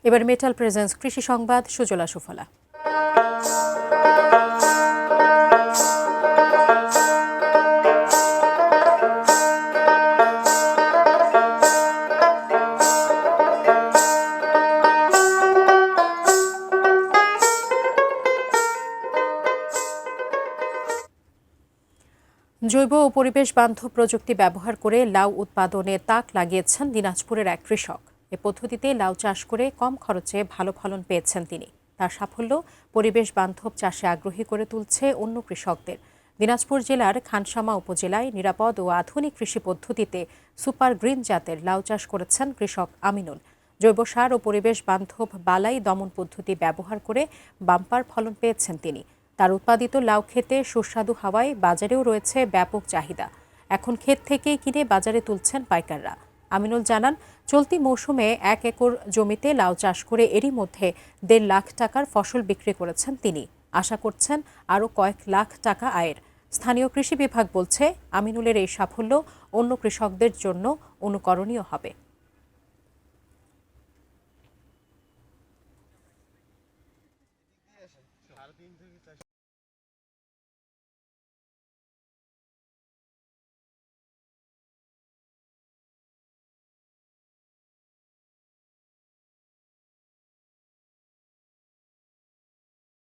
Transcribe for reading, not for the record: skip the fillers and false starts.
এবার metal presence কৃষি সংবাদ সুজলা সুফলা। জৈব ও পরিবেশ বান্ধব প্রযুক্তি ব্যবহার করে লাউ উৎপাদনে তাক লাগিয়েছেন দিনাজপুরের এক কৃষক। এ পদ্ধতিতে লাউ চাষ করে কম খরচে ভালো ফলন পেয়েছেন তিনি। তার সাফল্য পরিবেশ বান্ধব চাষে আগ্রহী করে তুলছে অন্য কৃষকদের। দিনাজপুর জেলার খানসামা উপজেলায় নিরাপদ ও আধুনিক কৃষি পদ্ধতিতে সুপার গ্রিন জাতের লাউ চাষ করেছেন কৃষক আমিনুল। জৈব সার ও পরিবেশ বান্ধব বালাই দমন পদ্ধতি ব্যবহার করে বাম্পার ফলন পেয়েছেন তিনি। তার উৎপাদিত লাউ খেতে সুস্বাদু হওয়ায় বাজারেও রয়েছে ব্যাপক চাহিদা। এখন ক্ষেত থেকেই কিনে বাজারে তুলছেন পাইকাররা। আমিনুল জানান, চলতি মৌসুমে 1 একর জমিতে লাউ চাষ করে এরই মধ্যে 1.5 লাখ টাকার ফসল বিক্রি করেছেন তিনি। আশা করছেন আরও কয়েক লাখ টাকা আয়ের। স্থানীয় কৃষি বিভাগ বলছে, আমিনুলের এই সাফল্য অন্য কৃষকদের জন্য অনুকরণীয় হবে।